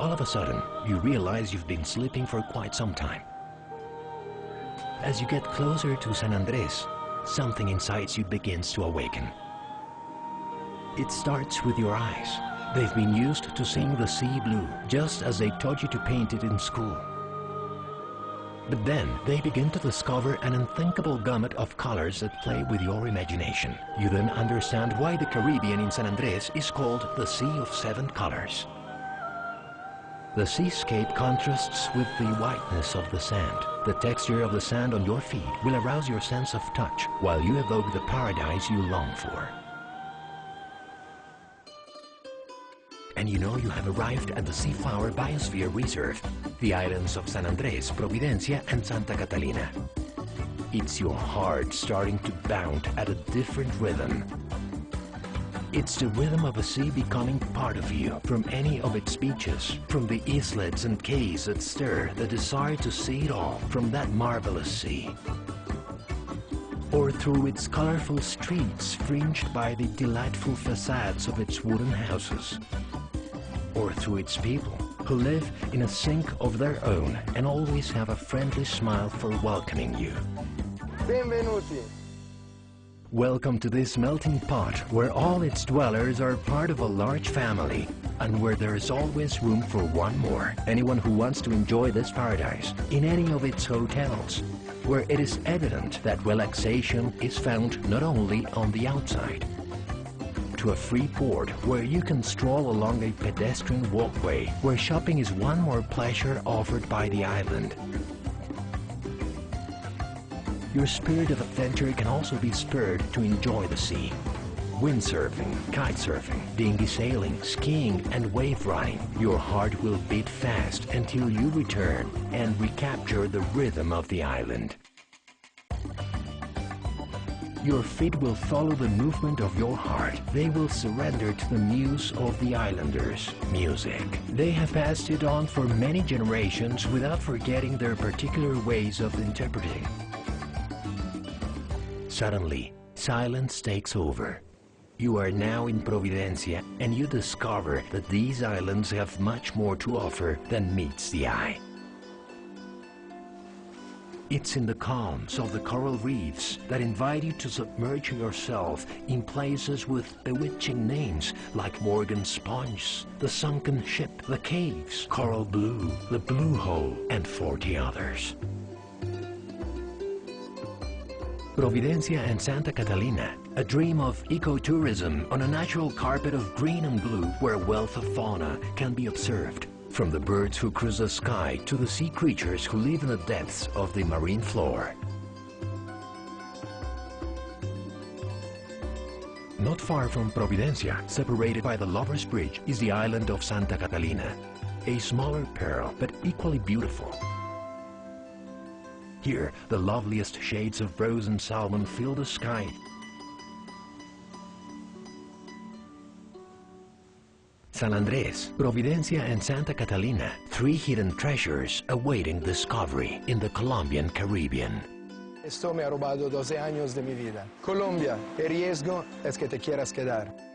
all of a sudden, you realize you've been sleeping for quite some time. As you get closer to San Andres, something inside you begins to awaken. It starts with your eyes. They've been used to seeing the sea blue, just as they taught you to paint it in school. But then, they begin to discover an unthinkable gamut of colors that play with your imagination. You then understand why the Caribbean in San Andres is called the Sea of Seven Colors. The seascape contrasts with the whiteness of the sand. The texture of the sand on your feet will arouse your sense of touch, while you evoke the paradise you long for. And you know you have arrived at the Seaflower Biosphere Reserve, the islands of San Andres, Providencia and Santa Catalina. It's your heart starting to bound at a different rhythm. It's the rhythm of a sea becoming part of you, from any of its beaches, from the islets and cays that stir the desire to see it all from that marvelous sea. Or through its colorful streets fringed by the delightful facades of its wooden houses. Or through its people, who live in a sink of their own and always have a friendly smile for welcoming you. Benvenuti! Welcome to this melting pot where all its dwellers are part of a large family and where there is always room for one more. Anyone who wants to enjoy this paradise in any of its hotels, where it is evident that relaxation is found not only on the outside. To a free port where you can stroll along a pedestrian walkway, where shopping is one more pleasure offered by the island. Your spirit of adventure can also be spurred to enjoy the sea. Windsurfing, kite surfing, dinghy sailing, skiing and wave riding. Your heart will beat fast until you return and recapture the rhythm of the island. Your feet will follow the movement of your heart. They will surrender to the muse of the islanders, music. They have passed it on for many generations without forgetting their particular ways of interpreting. Suddenly, silence takes over. You are now in Providencia and you discover that these islands have much more to offer than meets the eye. It's in the calms of the coral reefs that invite you to submerge yourself in places with bewitching names like Morgan Sponge, the Sunken Ship, the Caves, Coral Blue, the Blue Hole, and 40 others. Providencia and Santa Catalina, a dream of ecotourism on a natural carpet of green and blue where a wealth of fauna can be observed. From the birds who cruise the sky to the sea creatures who live in the depths of the marine floor. Not far from Providencia, separated by the Lover's Bridge, is the island of Santa Catalina, a smaller pearl but equally beautiful. Here, the loveliest shades of rose and salmon fill the sky. San Andres, Providencia and Santa Catalina, three hidden treasures awaiting discovery in the Colombian Caribbean. Esto me ha robado 12 años de mi vida. Colombia, el riesgo es que te quieras quedar.